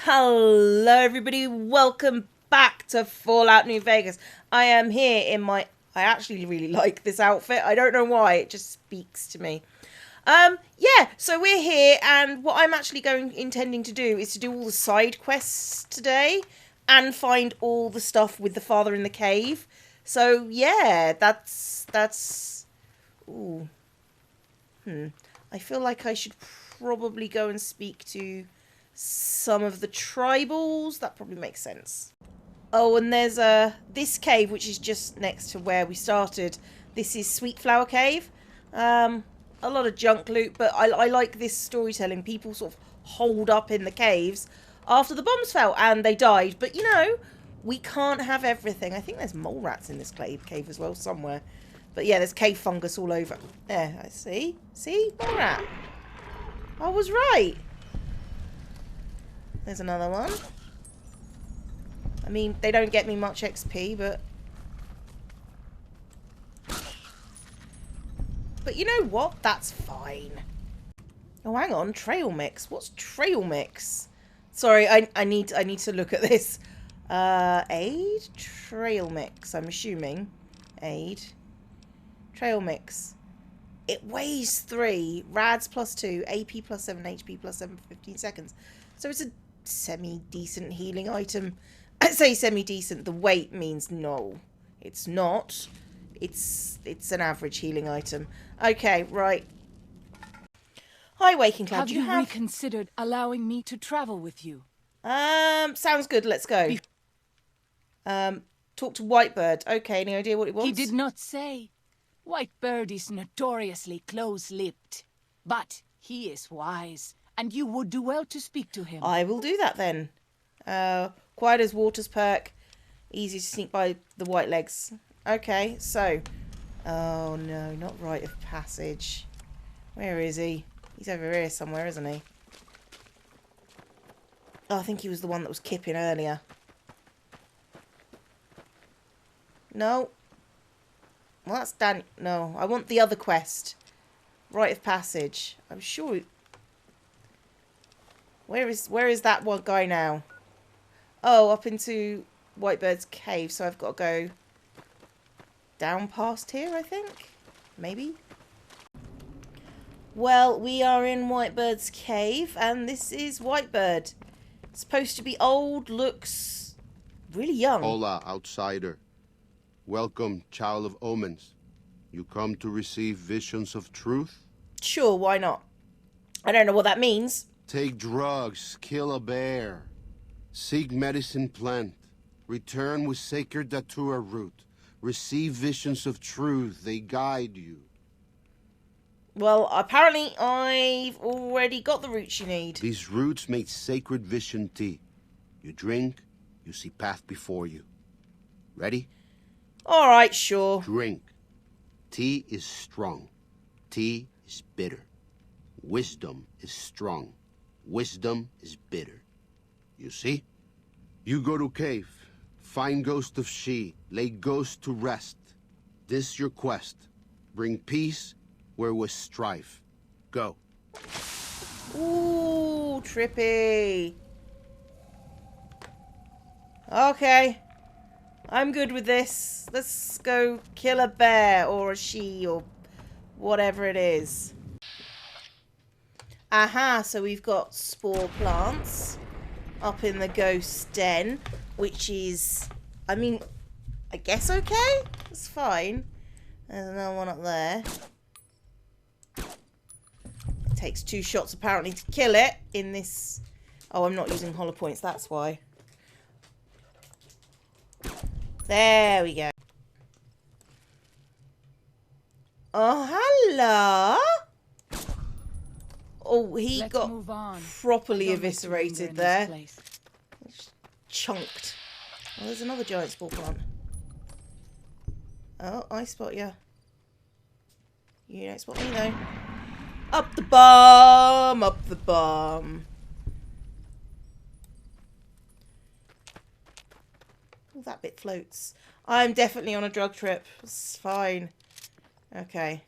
Hello everybody, welcome back to Fallout New Vegas. I am here in my... I actually really like this outfit. I don't know why, it just speaks to me. Yeah, so we're here and what I'm actually intending to do is to do all the side quests today and find all the stuff with the father in the cave. So yeah, that's... Ooh. I feel like I should probably go and speak to some of the tribals. That probably makes sense. Oh, and there's this cave, which is just next to where we started. This is Sweet Flower Cave. A lot of junk loot, but I like this storytelling. People sort of holed up in the caves after the bombs fell and they died. But, you know, we can't have everything. I think there's mole rats in this cave as well somewhere. But, yeah, there's cave fungus all over. There, I see. See? Mole rat. I was right. There's another one. I mean, they don't get me much XP, but... But you know what? That's fine. Oh, hang on. Trail mix. What's trail mix? Sorry, I need to look at this. Aid? Trail mix, I'm assuming. Aid. Trail mix. It weighs 3. Rads plus 2. AP plus 7. HP plus 7 for 15 seconds. So it's a semi-decent healing item. I say semi-decent. The weight means no. It's not. It's an average healing item. Okay, right. Hi, Waking Cloud. Have you reconsidered allowing me to travel with you? Sounds good. Let's go. Talk to Whitebird. Okay, any idea what it wants? He did not say. Whitebird is notoriously close-lipped, but he is wise, and you would do well to speak to him. I will do that then. Quiet as water's perk. Easy to sneak by the white legs. Okay, so. Oh no, not rite of passage. Where is he? He's over here somewhere, isn't he? Oh, I think he was the one that was kipping earlier. No. Well, that's Dan. No, I want the other quest. Rite of passage. I'm sure. Where is that one guy now? Oh, up into Whitebird's cave. So I've got to go down past here, I think. Maybe. Well, we are in Whitebird's cave, and this is Whitebird. Supposed to be old, looks really young. Hola, outsider. Welcome, child of omens. You come to receive visions of truth? Sure, why not? I don't know what that means. Take drugs, kill a bear. Seek medicine plant. Return with sacred datura root. Receive visions of truth, they guide you. Well, apparently I've already got the roots you need. These roots make sacred vision tea. You drink, you see path before you. Ready? Alright, sure. Drink. Tea is strong. Tea is bitter. Wisdom is strong. Wisdom is bitter. You see? You go to cave. Find ghost of she. Lay ghost to rest. This your quest. Bring peace where was strife. Go. Ooh, trippy. Okay. I'm good with this. Let's go kill a bear or a she or whatever it is. Aha, so we've got spore plants up in the ghost den, which is, I mean, I guess okay? It's fine. There's another one up there. It takes 2 shots apparently to kill it in this. Oh, I'm not using hollow points, that's why. There we go. Oh, hello. Oh, he Let's got move on. properly I don't like to linger eviscerated in there. this place. Chunked. Oh, there's another giant spore plant. Oh, I spot you. You don't spot me though. Up the bum! Up the bum. Oh, that bit floats. I'm definitely on a drug trip. It's fine. Okay.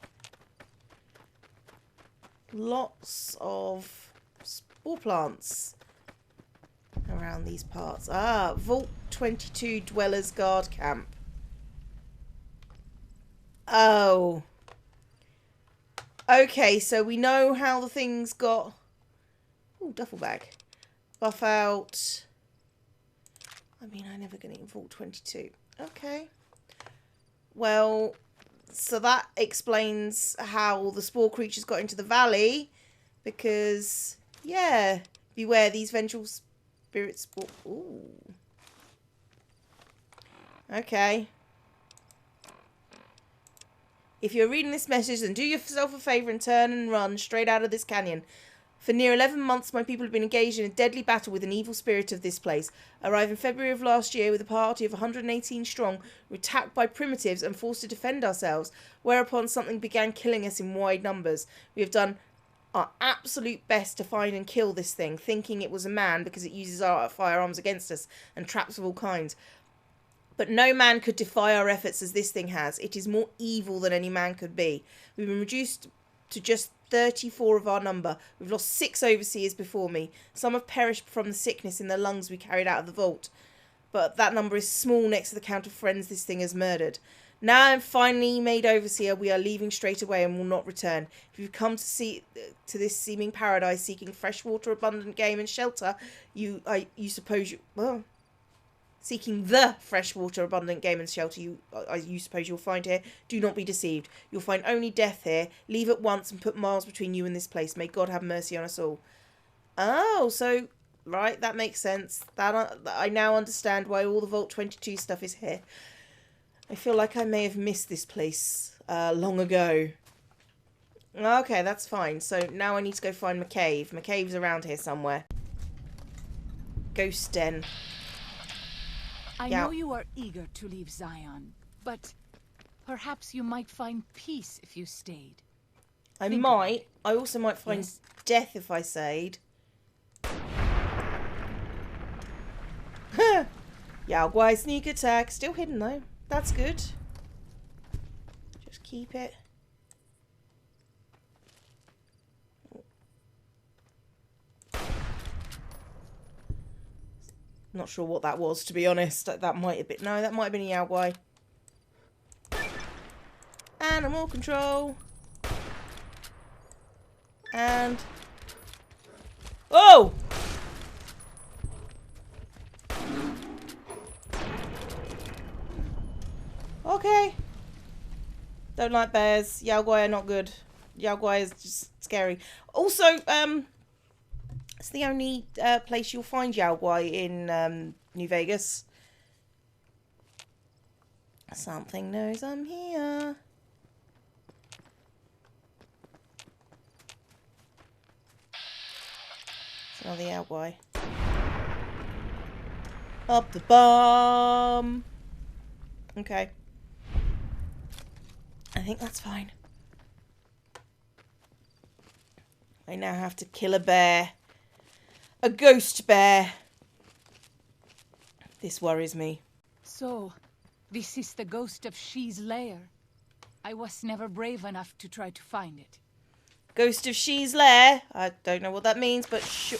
Lots of spore plants. around these parts. Ah, Vault 22 Dwellers Guard Camp. Oh. Okay, so we know how the things got... Ooh, duffel bag. Buff out. I mean, I'm never going to Vault 22. Okay. Well, so that explains how the spore creatures got into the valley. Because, yeah, beware these vengeful spirits. Ooh. Okay. If you're reading this message, then do yourself a favour and turn and run straight out of this canyon. For near 11 months, my people have been engaged in a deadly battle with an evil spirit of this place. Arrived in February of last year with a party of 118 strong, were attacked by primitives and forced to defend ourselves, whereupon something began killing us in wide numbers. We have done our absolute best to find and kill this thing, thinking it was a man because it uses our firearms against us and traps of all kinds. But no man could defy our efforts as this thing has. It is more evil than any man could be. We've been reduced to just 34 of our number. We've lost 6 overseers before me. Some have perished from the sickness in their lungs we carried out of the vault. But that number is small next to the count of friends this thing has murdered. Now I'm finally made overseer, we are leaving straight away and will not return. If you've come to this seeming paradise seeking fresh water, abundant game and shelter, seeking the freshwater, abundant game and shelter you suppose you'll find here, do not be deceived. You'll find only death here. Leave at once and put miles between you and this place. May God have mercy on us all. Oh, so, right, that makes sense. I now understand why all the Vault 22 stuff is here. I feel like I may have missed this place long ago. Okay, that's fine. So now I need to go find McCabe. McCabe's around here somewhere. Ghost Den. I know you are eager to leave Zion, but perhaps you might find peace if you stayed. I might. I also might find death if I stayed. Yao Guai sneak attack. Still hidden though. That's good. Just keep it. Not sure what that was, to be honest. That might have been... No, that might have been a Yao Guai. Animal control. And... Oh! Okay. Don't like bears. Yao Guai are not good. Yao Guai is just scary. Also, it's the only place you'll find Yao Guai in New Vegas. Something knows I'm here. It's another Yao Guai. Up the bum. Okay. I think that's fine. I now have to kill a bear. A ghost bear. This worries me. So, this is the ghost of She's lair. I was never brave enough to try to find it. Ghost of She's lair? I don't know what that means, but sure.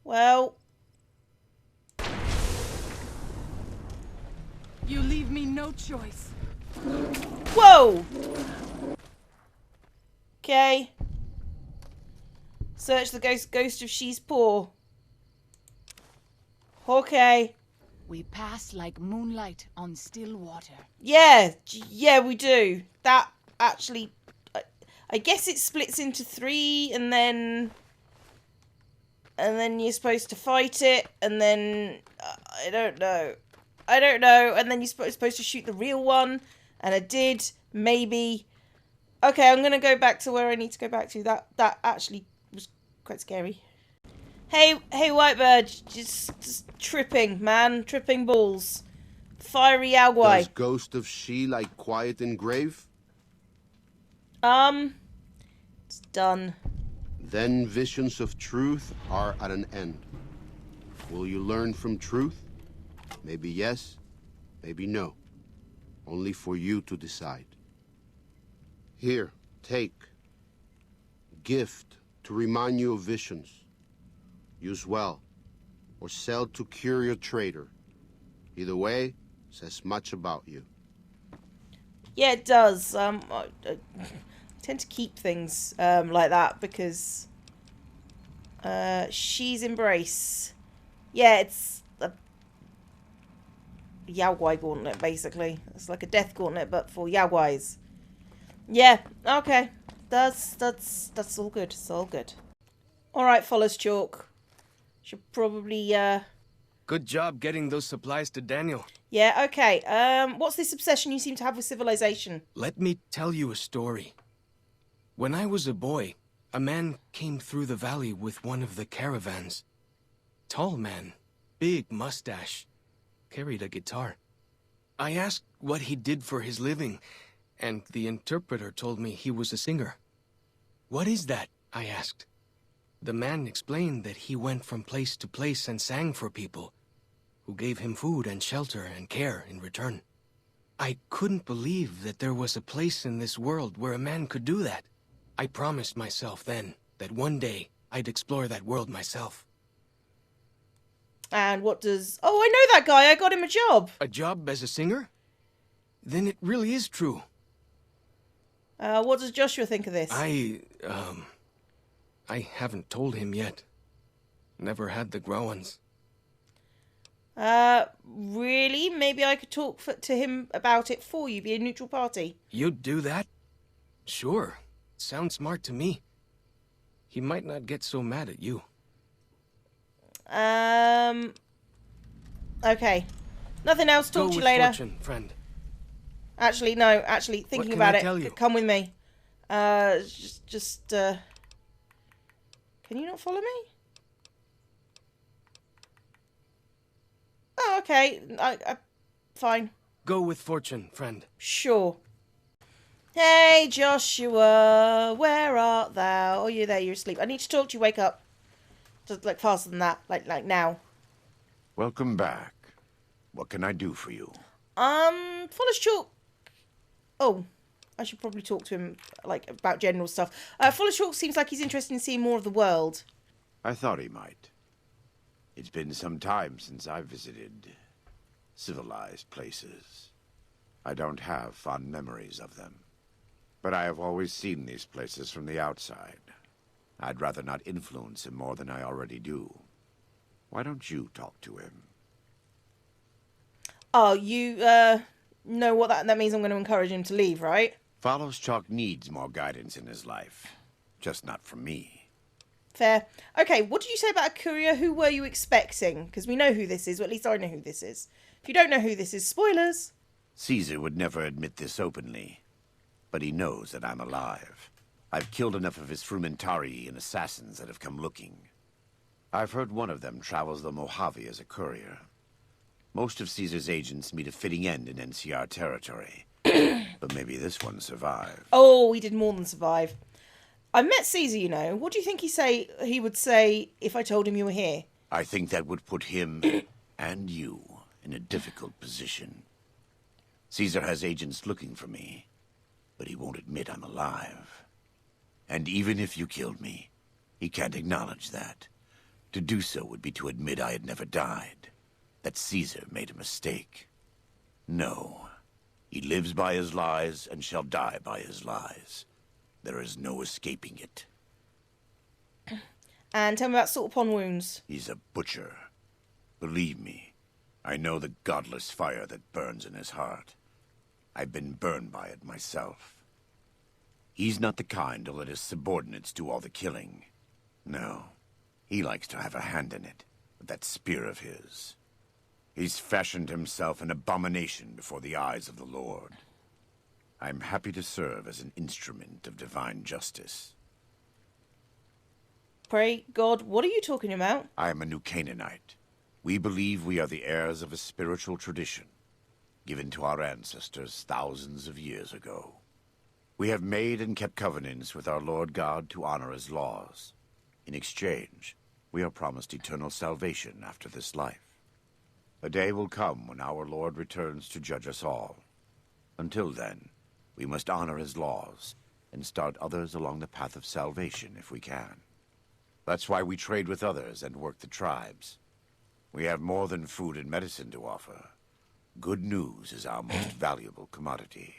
Well. You leave me no choice. Whoa! Okay. Search the ghost of She's paw. Okay. We pass like moonlight on still water. Yeah, we do. That actually... I guess it splits into 3 and then you're supposed to fight it, and then... I don't know. And then you're supposed to shoot the real one, and I did, maybe. Okay, I'm going to go back to where I need to go back to. That actually was quite scary. Hey, Whitebird, just tripping, man. Tripping balls. Fiery Yao Guai. Does Ghost of She like quiet and grave? It's done. Then visions of truth are at an end. Will you learn from truth? Maybe yes, maybe no. Only for you to decide. Here, take. Gift to remind you of visions. Use well, or sell to curious trader. Either way, says much about you. Yeah, it does. I tend to keep things like that because she's embrace. Yeah, it's a Yaogwai gauntlet, basically. It's like a death gauntlet, but for Yaogwais. Yeah, okay. That's all good. It's all good. Alright, Followchalk. Should probably Good job getting those supplies to Daniel. yeah, okay. What's this obsession you seem to have with civilization? Let me tell you a story. When I was a boy, a man came through the valley with one of the caravans. Tall man, big mustache, carried a guitar. I asked what he did for his living, and the interpreter told me he was a singer. What is that? I asked. The man explained that he went from place to place and sang for people, who gave him food and shelter and care in return. I couldn't believe that there was a place in this world where a man could do that. I promised myself then that one day I'd explore that world myself. And what does... Oh, I know that guy. I got him a job. A job as a singer? Then it really is true. What does Joshua think of this? I haven't told him yet. Never had the Growans. Really? Maybe I could talk to him about it for you, be a neutral party. You'd do that? Sure. Sounds smart to me. He might not get so mad at you. Okay. Nothing else. Talk Go to you with later. fortune, friend. Actually, no. Actually, thinking can about I it. tell you? Come with me. Just. Can you not follow me? Oh, okay. Fine. Go with fortune, friend. Sure. Hey, Joshua, where art thou? Oh, you're there. You're asleep. I need to talk to you. Wake up. Just like faster than that. Like now. Welcome back. What can I do for you? Followchalk. Oh, I should probably talk to him like about general stuff. Followchalk seems like he's interested in seeing more of the world. I thought he might. It's been some time since I visited civilized places. I don't have fond memories of them. But I have always seen these places from the outside. I'd rather not influence him more than I already do. Why don't you talk to him? Oh, you know what that means? I'm going to encourage him to leave, right? Followchalk needs more guidance in his life. Just not from me. Fair. Okay, what did you say about a courier? Who were you expecting? Because we know who this is, or at least I know who this is. If you don't know who this is, spoilers. Caesar would never admit this openly. But he knows that I'm alive. I've killed enough of his frumentari and assassins that have come looking. I've heard one of them travels the Mojave as a courier. Most of Caesar's agents meet a fitting end in NCR territory. But maybe this one survived. Oh, he did more than survive. I met Caesar, you know. What do you think he would say if I told him you were here? I think that would put him and you in a difficult position. Caesar has agents looking for me, but he won't admit I'm alive. And even if you killed me, he can't acknowledge that. To do so would be to admit I had never died, that Caesar made a mistake. No, he lives by his lies and shall die by his lies. There is no escaping it. And tell me about salt upon wounds. He's a butcher. Believe me, I know the godless fire that burns in his heart. I've been burned by it myself. He's not the kind to let his subordinates do all the killing. No, he likes to have a hand in it, with that spear of his. He's fashioned himself an abomination before the eyes of the Lord. I'm happy to serve as an instrument of divine justice. Pray God, what are you talking about? I am a New Canaanite. We believe we are the heirs of a spiritual tradition, given to our ancestors thousands of years ago. We have made and kept covenants with our Lord God to honor his laws. In exchange, we are promised eternal salvation after this life. A day will come when our Lord returns to judge us all. Until then, we must honor his laws and start others along the path of salvation if we can. That's why we trade with others and work the tribes. We have more than food and medicine to offer. Good news is our most valuable commodity.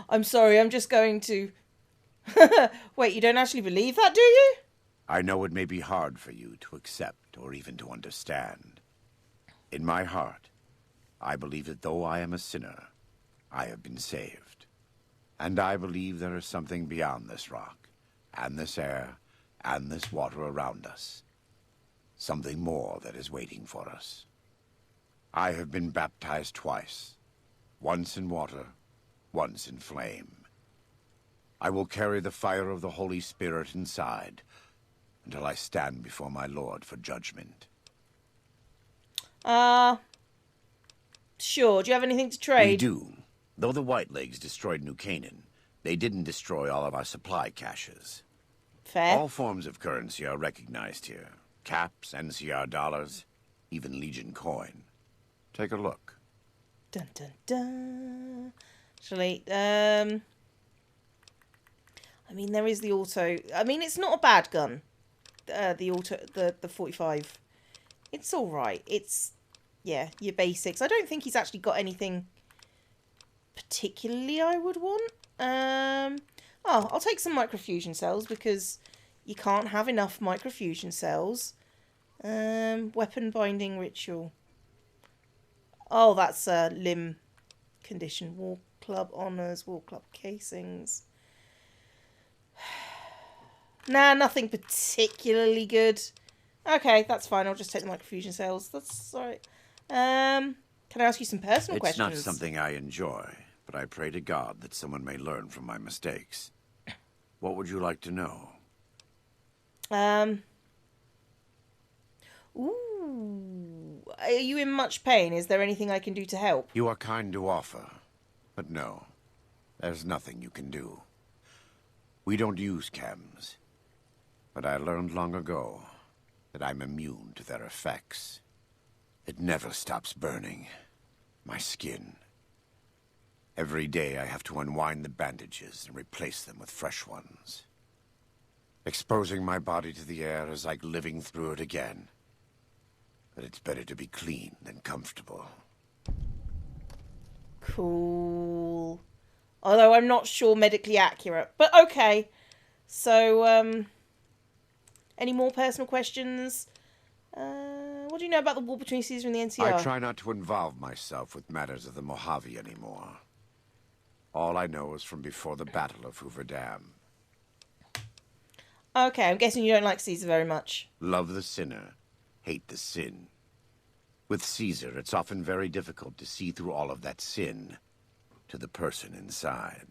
I'm sorry, I'm just going to... Wait, you don't actually believe that, do you? I know it may be hard for you to accept or even to understand. In my heart, I believe that though I am a sinner, I have been saved. And I believe there is something beyond this rock, and this air, and this water around us. Something more that is waiting for us. I have been baptized twice, once in water, once in flame. I will carry the fire of the Holy Spirit inside until I stand before my Lord for judgment. Sure. Do you have anything to trade? We do. Though the Whitelegs destroyed New Canaan, they didn't destroy all of our supply caches. Fair. All forms of currency are recognized here. Caps, NCR dollars, even Legion coin. Take a look. Dun dun dun. Actually, I mean, there is the auto. I mean, it's not a bad gun. The 45. It's all right. It's, yeah, your basics. I don't think he's actually got anything particularly I would want. I'll take some microfusion cells because you can't have enough microfusion cells. Weapon binding ritual. Oh, that's a limb condition. War club honors, war club casings. Nah, nothing particularly good. Okay, that's fine. I'll just take the microfusion cells. That's all right. Can I ask you some personal questions? It's not something I enjoy, but I pray to God that someone may learn from my mistakes. What would you like to know? Ooh. Are you in much pain? Is there anything I can do to help? You are kind to offer, but no, there's nothing you can do. We don't use chems, but I learned long ago that I'm immune to their effects. It never stops burning. My skin. Every day I have to unwind the bandages and replace them with fresh ones. Exposing my body to the air is like living through it again. But it's better to be clean than comfortable. Cool. Although I'm not sure medically accurate. But okay. So, any more personal questions? What do you know about the war between Caesar and the NCR? I try not to involve myself with matters of the Mojave anymore. All I know is from before the Battle of Hoover Dam. Okay, I'm guessing you don't like Caesar very much. Love the sinner, hate the sin. With Caesar, it's often very difficult to see through all of that sin to the person inside.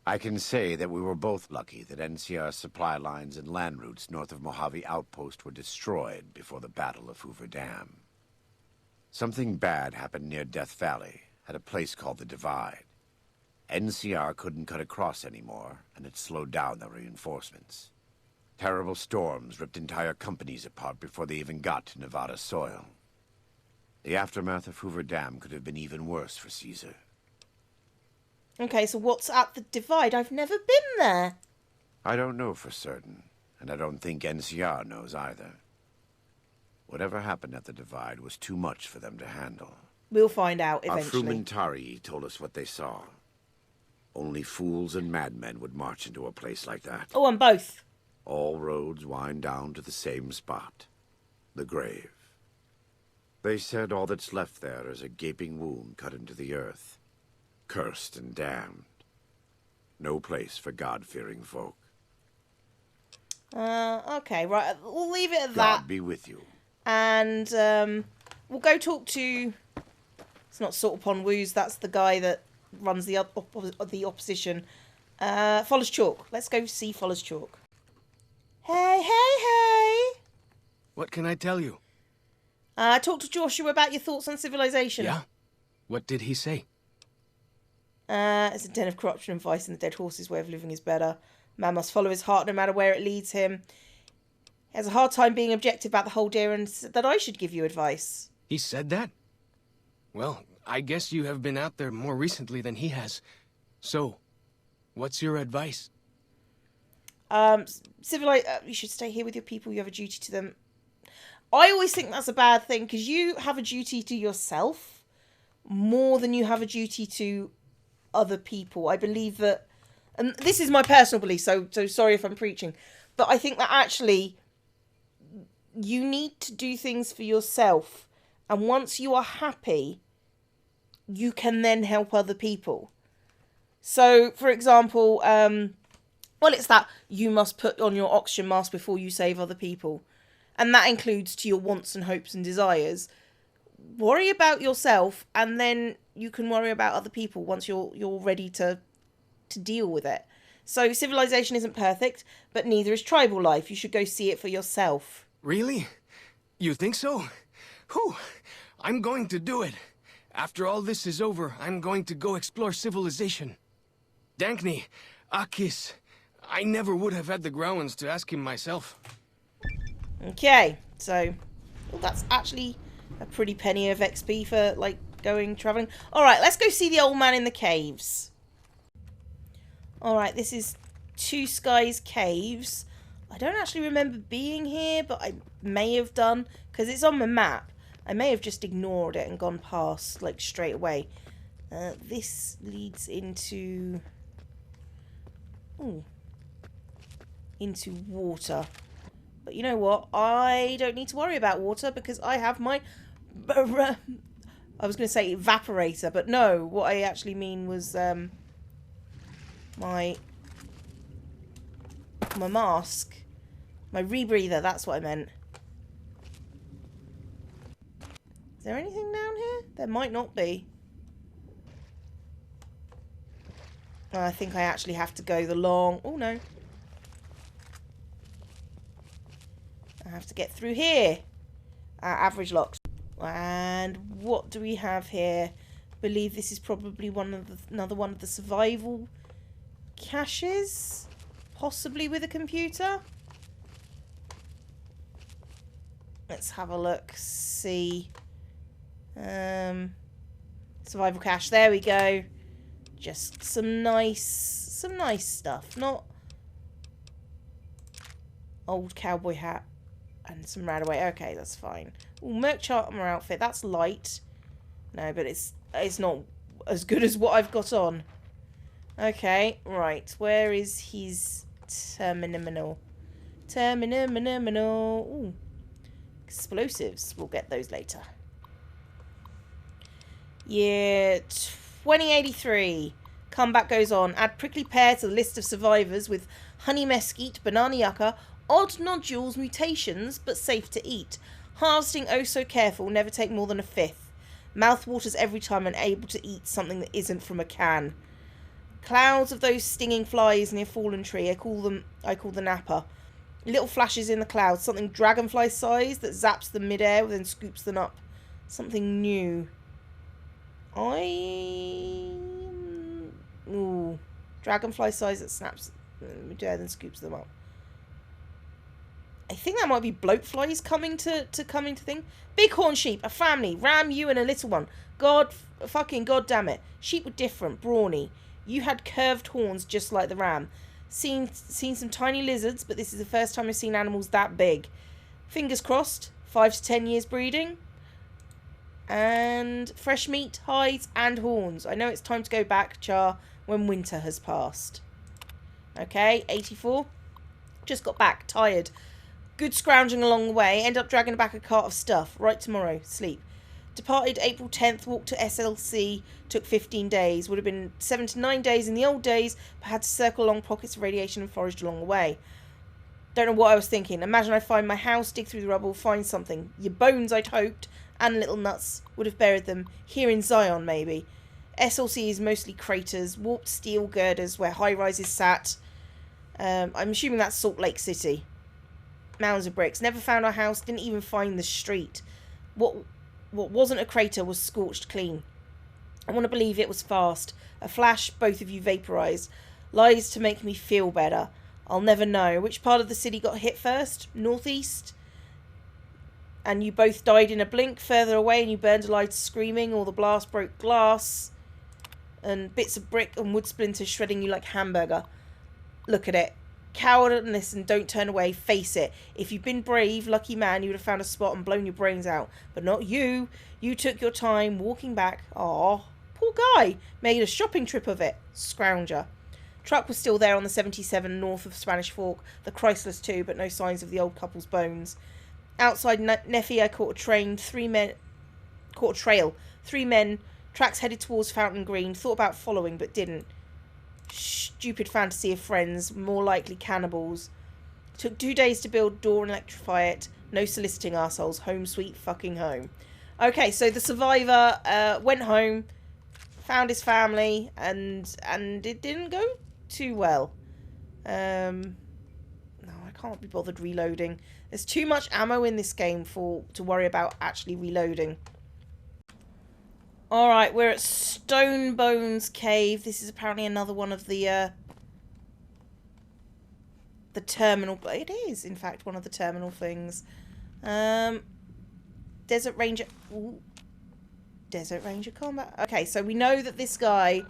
I can say that we were both lucky that NCR supply lines and land routes north of Mojave Outpost were destroyed before the Battle of Hoover Dam. Something bad happened near Death Valley, at a place called the Divide. NCR couldn't cut across anymore, and it slowed down the reinforcements. Terrible storms ripped entire companies apart before they even got to Nevada soil. The aftermath of Hoover Dam could have been even worse for Caesar. Okay, so what's at the Divide? I've never been there. I don't know for certain, and I don't think NCR knows either. Whatever happened at the Divide was too much for them to handle. We'll find out eventually. Our Frumentari told us what they saw. Only fools and madmen would march into a place like that. Oh, and both. All roads wind down to the same spot. The grave. They said all that's left there is a gaping wound cut into the earth. Cursed and damned. No place for God-fearing folk. Okay, right. We'll leave it at God that. be with you. And we'll go talk to... It's not Saltpond Woos, that's the guy that runs the opposition. Followchalk. Let's go see Followchalk. Hey! What can I tell you? Talk to Joshua about your thoughts on civilization. Yeah? What did he say? It's a den of corruption and vice, and the dead horse's way of living is better. Man must follow his heart no matter where it leads him. He has a hard time being objective about the whole deal, and said that I should give you advice. He said that? Well, I guess you have been out there more recently than he has. So, what's your advice? You should stay here with your people. You have a duty to them. I always think that's a bad thing, because you have a duty to yourself more than you have a duty to other people. I believe that, and this is my personal belief, so sorry if I'm preaching, but I think that actually you need to do things for yourself, and once you are happy, you can then help other people. So, for example, it's that you must put on your oxygen mask before you save other people. And that includes to your wants and hopes and desires. Worry about yourself, and then you can worry about other people once you're ready to deal with it. So civilization isn't perfect, but neither is tribal life. You should go see it for yourself. Really? You think so? Whew! I'm going to do it. After all this is over, I'm going to go explore civilization. Dankney, Akis, I never would have had the growins to ask him myself. Okay, so that's actually a pretty penny of XP for, like, travelling. Alright, let's go see the old man in the caves. Alright, this is Two Skies Caves. I don't actually remember being here, but I may have done, because it's on my map. I may have just ignored it and gone past, like, straight away. This leads into... Ooh. Into water. But you know what? I don't need to worry about water because I have my... I was going to say evaporator, but no. What I actually mean was my mask. My rebreather, that's what I meant. Is there anything down here? There might not be. I think I actually have to go the long... Oh, no. I have to get through here. Average locks. And what do we have here? I believe this is probably another one of the survival caches. Possibly with a computer. Let's have a look. See. Survival cache. There we go. Just some nice stuff. Not old cowboy hat and some radaway. Okay, that's fine. Ooh, Merc Charmer outfit. That's light. No, but it's not as good as what I've got on. Okay, right. Where is his terminal? Ooh. Explosives. We'll get those later. Year 2083. Comeback goes on. Add prickly pear to the list of survivors with honey mesquite, banana yucca, odd nodules, mutations, but safe to eat. Harvesting oh so careful, never take more than a fifth. Mouth waters every time unable to eat something that isn't from a can. Clouds of those stinging flies near fallen tree. I call the napper. Little flashes in the clouds, something dragonfly size that zaps them midair, then scoops them up. Something new. Ooh. Dragonfly size that snaps midair, then scoops them up. I think that might be bloatflies coming to thing. Bighorn sheep, a family, ram, you and a little one. God damn it. Sheep were different, brawny. You had curved horns just like the ram. Seen some tiny lizards, but this is the first time I've seen animals that big. Fingers crossed, 5 to 10 years breeding. And fresh meat, hides, and horns. I know it's time to go back, Char, when winter has passed. Okay, 84. Just got back, tired. Good scrounging along the way. End up dragging back a cart of stuff. Right tomorrow, sleep. Departed April 10th, walked to SLC, took 15 days. Would have been 7 to 9 days in the old days, but had to circle along pockets of radiation and foraged along the way. Don't know what I was thinking. Imagine I find my house, dig through the rubble, find something. Your bones, I'd hoped, and little nuts. Would have buried them. Here in Zion, maybe. SLC is mostly craters, warped steel girders where high-rises sat. I'm assuming that's Salt Lake City. Mounds of bricks. Never found our house, didn't even find the street. What wasn't a crater was scorched clean. I want to believe it was fast. A flash, both of you vaporized. Lies to make me feel better. I'll never know. Which part of the city got hit first? Northeast? And you both died in a blink. Further away and you burned alive screaming. Or the blast broke glass. And bits of brick and wood splinters shredding you like hamburger. Look at it. Cowardice and don't turn away. Face it. If you'd been brave, lucky man, you would have found a spot and blown your brains out. But not you. You took your time walking back. Aw, poor guy. Made a shopping trip of it. Scrounger. Truck was still there on the 77 north of Spanish Fork. The Chryslers too, but no signs of the old couple's bones. Outside Neffy, I caught a trail. 3 men. Tracks headed towards Fountain Green. Thought about following, but didn't. Stupid fantasy of friends. More likely cannibals. Took 2 days to build door and electrify it. No soliciting arseholes. Home sweet fucking home. Okay, so the survivor went home, found his family, and it didn't go too well. No, I can't be bothered reloading. There's too much ammo in this game to worry about actually reloading. Alright, we're at Stone Bones Cave. This is apparently another one of the terminal... It is, in fact, one of the terminal things. Desert Ranger... Ooh. Desert Ranger combat. Okay, so we know that this guy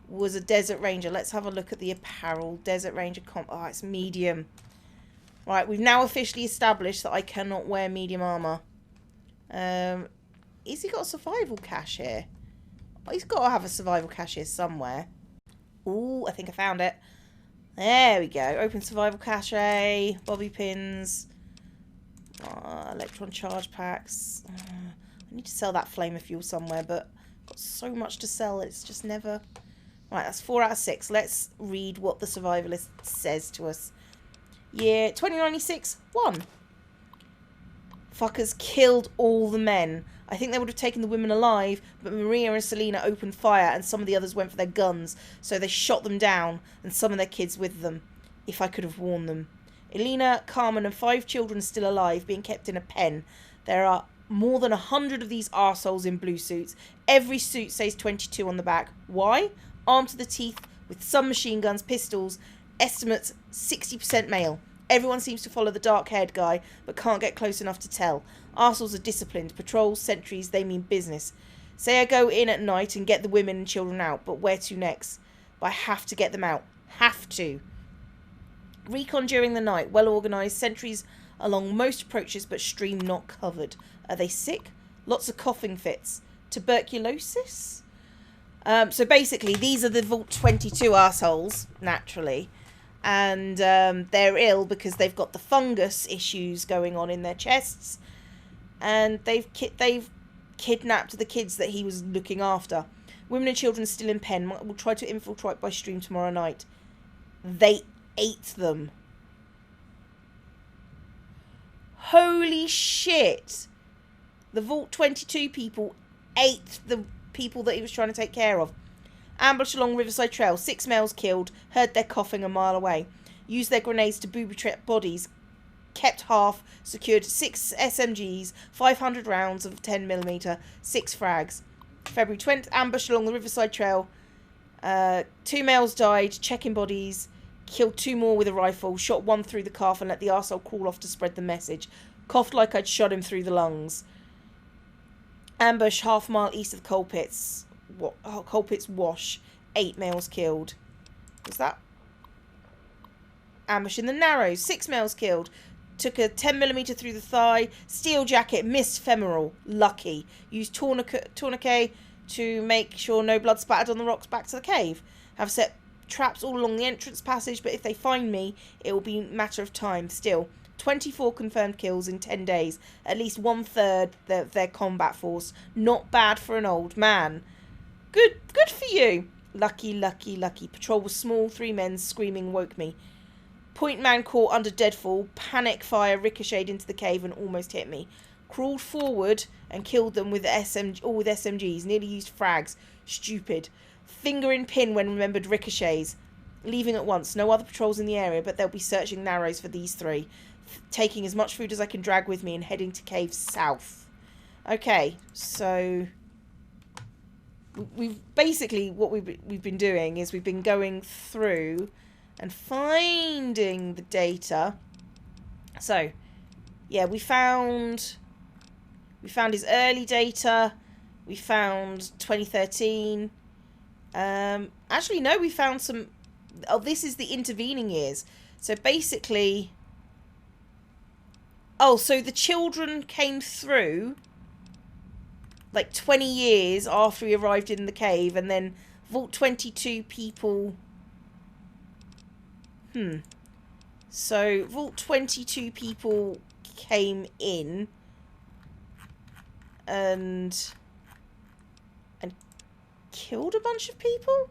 was a Desert Ranger. Let's have a look at the apparel. Desert Ranger combat. Oh, it's medium. Right, we've now officially established that I cannot wear medium armor. Has he got a survival cache here? Oh, he's got to have a survival cache here somewhere. Ooh, I think I found it. There we go. Open survival cache. Bobby pins. Electron charge packs. I need to sell that flamer fuel somewhere, but I've got so much to sell. It's just never... Right, that's 4 out of 6. Let's read what the survivalist says to us. Year 2096, 1. Fuckers killed all the men. I think they would have taken the women alive, but Maria and Selena opened fire and some of the others went for their guns, so they shot them down and some of their kids with them. If I could have warned them. Elena, Carmen and 5 children still alive, being kept in a pen. There are more than 100 of these arseholes in blue suits. Every suit says 22 on the back. Why? Armed to the teeth with some machine guns, pistols. Estimates 60% male. Everyone seems to follow the dark-haired guy, but can't get close enough to tell. Arseholes are disciplined. Patrols, sentries, they mean business. Say I go in at night and get the women and children out, but where to next? But I have to get them out. Have to. Recon during the night. Well organised. Sentries along most approaches, but stream not covered. Are they sick? Lots of coughing fits. Tuberculosis? So basically, these are the Vault 22 arseholes, naturally. And they're ill because they've got the fungus issues going on in their chests. And they've kidnapped the kids that he was looking after. Women and children still in pen. Will try to infiltrate by stream tomorrow night. They ate them. Holy shit. The Vault 22 people ate the people that he was trying to take care of. Ambushed along Riverside Trail. 6 males killed. Heard their coughing a mile away. Used their grenades to booby-trap bodies. Kept half. Secured 6 SMGs. 500 rounds of 10mm. 6 frags. February 20th. Ambushed along the Riverside Trail. 2 males died. Checking bodies. Killed 2 more with a rifle. Shot 1 through the calf and let the arsehole crawl off to spread the message. Coughed like I'd shot him through the lungs. Ambush half mile east of the coal pits. Coal pits wash. 8 males killed. Was that? Ambush in the Narrows. 6 males killed. Took a 10mm through the thigh. Steel jacket. Missed femoral. Lucky. Used tourniquet to make sure no blood spattered on the rocks back to the cave. Have set traps all along the entrance passage, but if they find me, it will be a matter of time. Still, 24 confirmed kills in 10 days. At least 1/3 their combat force. Not bad for an old man. Good for you. Lucky, lucky, lucky. Patrol was small. 3 men screaming woke me. Point man caught under deadfall. Panic fire ricocheted into the cave and almost hit me. Crawled forward and killed them with all with SMGs. Nearly used frags. Stupid. Finger in pin when remembered ricochets. Leaving at once. No other patrols in the area, but they'll be searching Narrows for these 3. Taking as much food as I can drag with me and heading to cave south. Okay, so we've basically what we've been doing is we've been going through and finding the data. So yeah, we found We found his early data. We found 2013. Actually, no, we found some... Oh, this is the intervening years. So basically... Oh, so the children came through like 20 years after we arrived in the cave, and then Vault 22 people... So, Vault 22 people came in and killed a bunch of people?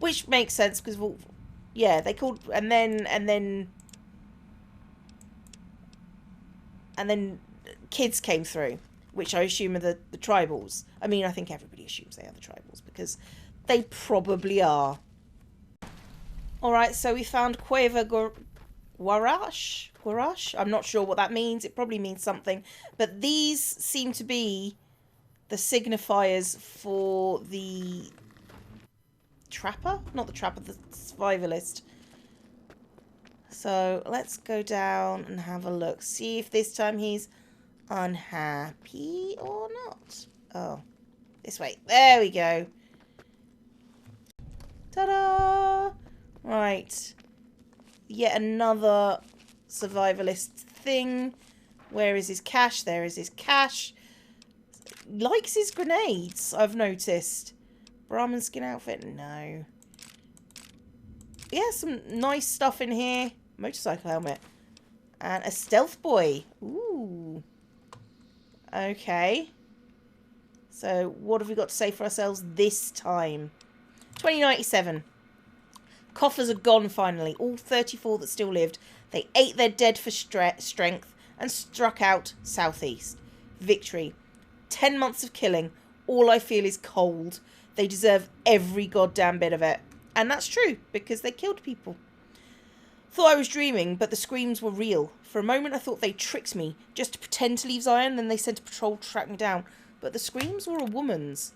Which makes sense, because Vault... Yeah, they called... And then kids came through, which I assume are the tribals. I mean, I think everybody assumes they are the tribals, because they probably are. Alright, so we found Cueva Guarash? I'm not sure what that means. It probably means something. But these seem to be the signifiers for the trapper? Not the trapper, the survivalist. So let's go down and have a look. See if this time he's unhappy or not. Oh, this way. There we go. Ta-da! Right. Yet another survivalist thing. Where is his cache? There is his cache. Likes his grenades, I've noticed. Brahmin skin outfit? No. Yeah, some nice stuff in here. Motorcycle helmet. And a stealth boy. Ooh. Okay. So, what have we got to say for ourselves this time? 2097. Coffers are gone finally. All 34 that still lived. They ate their dead for strength and struck out southeast. Victory. 10 months of killing. All I feel is cold. They deserve every goddamn bit of it. And that's true, because they killed people. Thought I was dreaming, but the screams were real. For a moment I thought they tricked me, just to pretend to leave Zion, then they sent a patrol to track me down. But the screams were a woman's.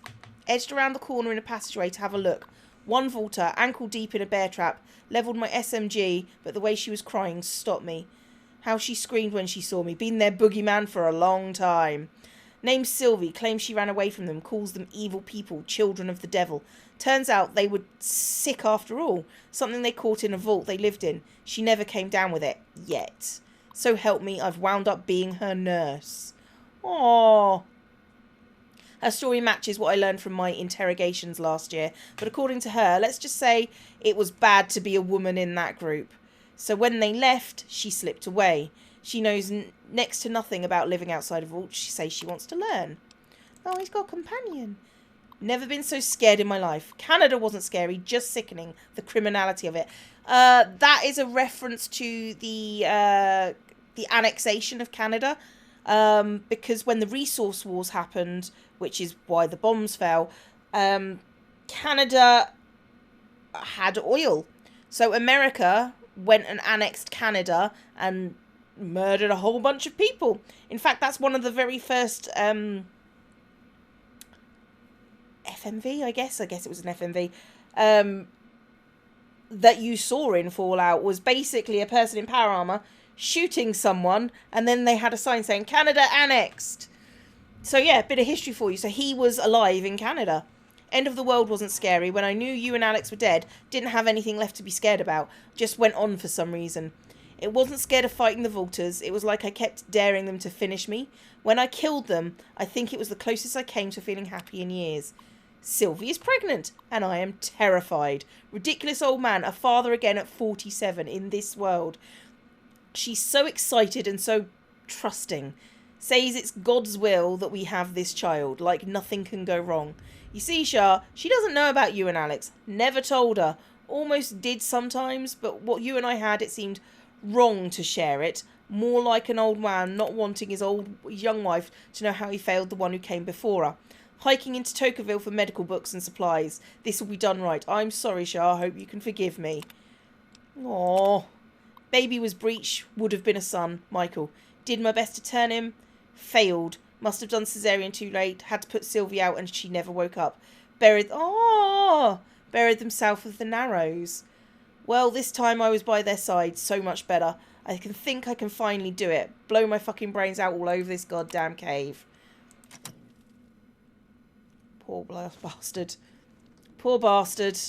Edged around the corner in a passageway to have a look. One vaulter, ankle deep in a bear trap, levelled my SMG, but the way she was crying stopped me. How she screamed when she saw me. Been their boogeyman for a long time. Named Sylvie, claims she ran away from them, calls them evil people, children of the devil. Turns out they were sick after all. Something they caught in a vault they lived in. She never came down with it. Yet. So help me, I've wound up being her nurse. Aww. Her story matches what I learned from my interrogations last year. But according to her, let's just say it was bad to be a woman in that group. So when they left, she slipped away. She knows next to nothing about living outside of vault. She says she wants to learn. Oh, he's got a companion. Never been so scared in my life. Canada wasn't scary, just sickening. The criminality of it. That is a reference to the annexation of Canada. Because when the resource wars happened, which is why the bombs fell, Canada had oil. So America went and annexed Canada and murdered a whole bunch of people. In fact, that's one of the very first FMV, I guess it was an FMV, that you saw in Fallout was basically a person in power armor shooting someone, and then they had a sign saying Canada annexed. So yeah, a bit of history for you. So he was alive in Canada. End of the world wasn't scary. When I knew you and Alex were dead, didn't have anything left to be scared about. Just went on for some reason. It wasn't scared of fighting the Vaulters. It was like I kept daring them to finish me. When I killed them, I think it was the closest I came to feeling happy in years. Sylvie is pregnant, and I am terrified. Ridiculous old man, a father again at 47 in this world. She's so excited and so trusting. Says it's God's will that we have this child, like nothing can go wrong. You see, Shah, she doesn't know about you and Alex. Never told her. Almost did sometimes, but what you and I had, it seemed wrong to share it. More like an old man not wanting his young wife to know how he failed the one who came before her. Hiking into Tocqueville for medical books and supplies. This will be done right. I'm sorry, Shah. I hope you can forgive me. Aww. Baby was breech. Would have been a son. Michael. Did my best to turn him. Failed. Must have done cesarean too late. Had to put Sylvie out and she never woke up. Buried them south of the Narrows. Well, this time I was by their side. So much better. I think I can finally do it. Blow my fucking brains out all over this goddamn cave. Poor bastard. Poor bastard.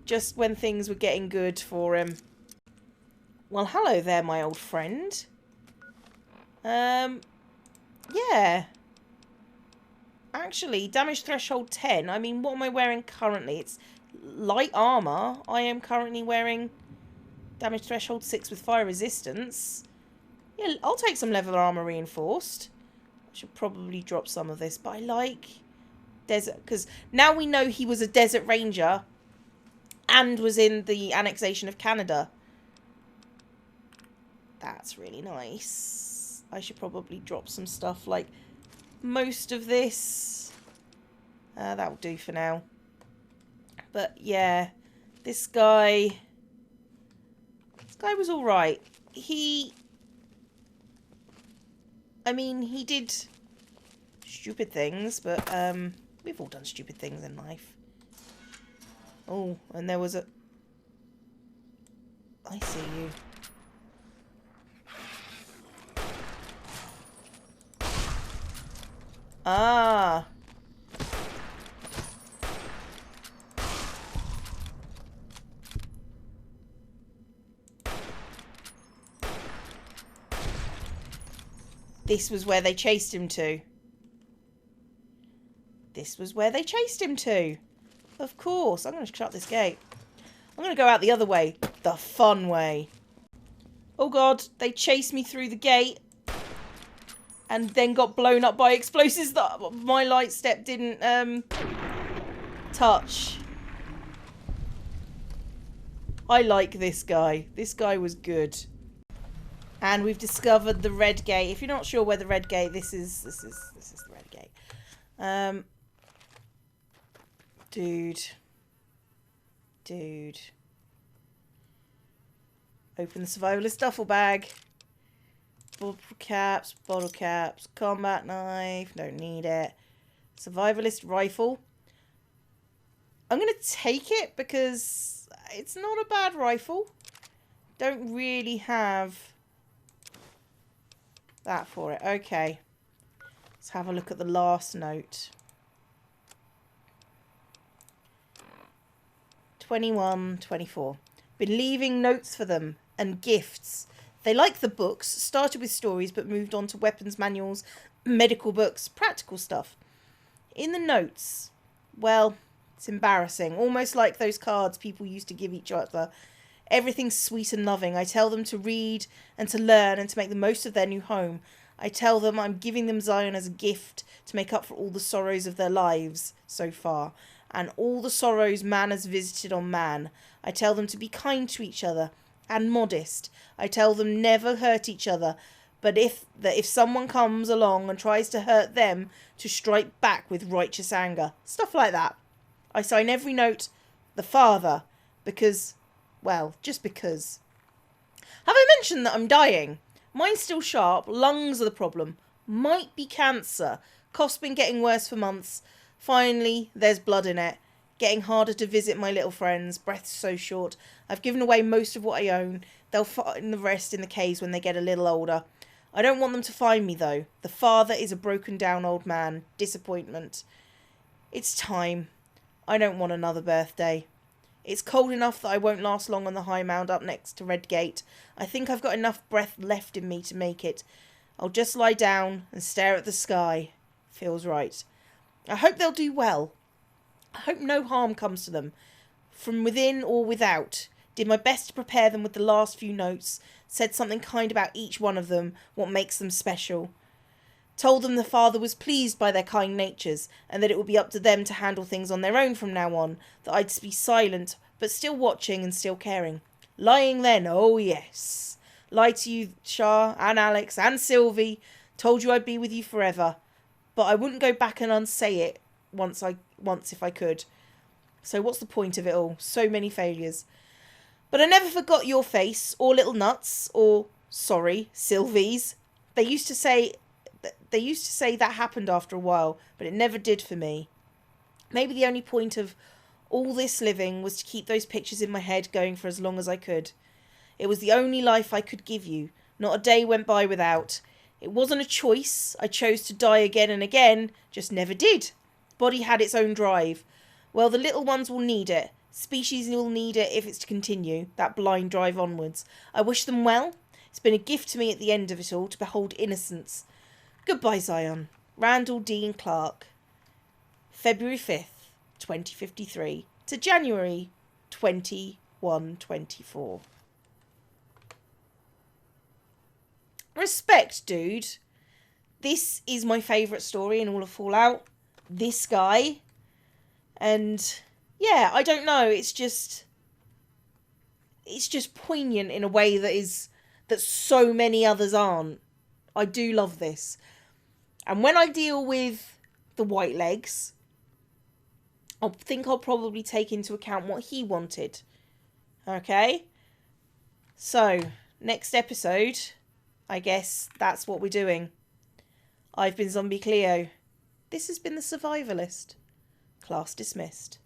Just when things were getting good for him. Well, hello there, my old friend. Yeah. Actually, damage threshold 10. I mean, what am I wearing currently? It's light armor. I am currently wearing damage threshold 6 with fire resistance. Yeah, I'll take some leather armor reinforced. I should probably drop some of this, but I like desert, because now we know he was a desert ranger and was in the annexation of Canada. That's really nice. I should probably drop some stuff like most of this. That'll do for now. But yeah, this guy was alright. I mean, he did stupid things, but we've all done stupid things in life. Oh, and there was a... I see you. Ah. This was where they chased him to. This was where they chased him to. Of course. I'm going to shut this gate. I'm going to go out the other way. The fun way. Oh god, they chased me through the gate. And then got blown up by explosives that my light step didn't touch. I like this guy. This guy was good. And we've discovered the red gate. If you're not sure where the red gate, this is the red gate. Dude. Open the survivalist duffel bag. Bottle caps, combat knife, don't need it. Survivalist rifle. I'm going to take it because it's not a bad rifle. Don't really have that for it. Okay. Let's have a look at the last note. 21, 24. Been leaving notes for them and gifts. They like the books, started with stories but moved on to weapons manuals, medical books, practical stuff. In the notes, well, it's embarrassing. Almost like those cards people used to give each other. Everything's sweet and loving. I tell them to read and to learn and to make the most of their new home. I tell them I'm giving them Zion as a gift to make up for all the sorrows of their lives so far, and all the sorrows man has visited on man. I tell them to be kind to each other and modest. I tell them never hurt each other, but if someone comes along and tries to hurt them, to strike back with righteous anger. Stuff like that. I sign every note the Father because, well, just because. Have I mentioned that I'm dying? Mine's still sharp, lungs are the problem. Might be cancer. Cough's been getting worse for months. Finally, there's blood in it. Getting harder to visit my little friends. Breath's so short. I've given away most of what I own. They'll find the rest in the caves when they get a little older. I don't want them to find me, though. The father is a broken down old man. Disappointment. It's time. I don't want another birthday. It's cold enough that I won't last long on the high mound up next to Red Gate. I think I've got enough breath left in me to make it. I'll just lie down and stare at the sky. Feels right. I hope they'll do well. I hope no harm comes to them, from within or without. Did my best to prepare them with the last few notes. Said something kind about each one of them, what makes them special. Told them the father was pleased by their kind natures, and that it would be up to them to handle things on their own from now on, that I'd be silent, but still watching and still caring. Lying then, oh yes. Lied to you, Shah, and Alex, and Sylvie. Told you I'd be with you forever. But I wouldn't go back and unsay it once if I could. So what's the point of it all? So many failures. But I never forgot your face, or little nuts, or, sorry, Sylvie's. They used to say that happened after a while, but it never did for me. Maybe the only point of all this living was to keep those pictures in my head going for as long as I could. It was the only life I could give you. Not a day went by without. It wasn't a choice. I chose to die again and again, just never did. Body had its own drive. Well, the little ones will need it. Species will need it if it's to continue, that blind drive onwards. I wish them well. It's been a gift to me at the end of it all to behold innocence. Goodbye, Zion. Randall Dean Clark. February 5th, 2053 to January 2124. Respect, dude. This is my favourite story in all of Fallout. This guy. And yeah, I don't know. It's just poignant in a way that so many others aren't. I do love this. And when I deal with the White Legs, I think I'll probably take into account what he wanted. Okay? So, next episode, I guess that's what we're doing. I've been Zombie Cleo. This has been The Survivalist. Class dismissed.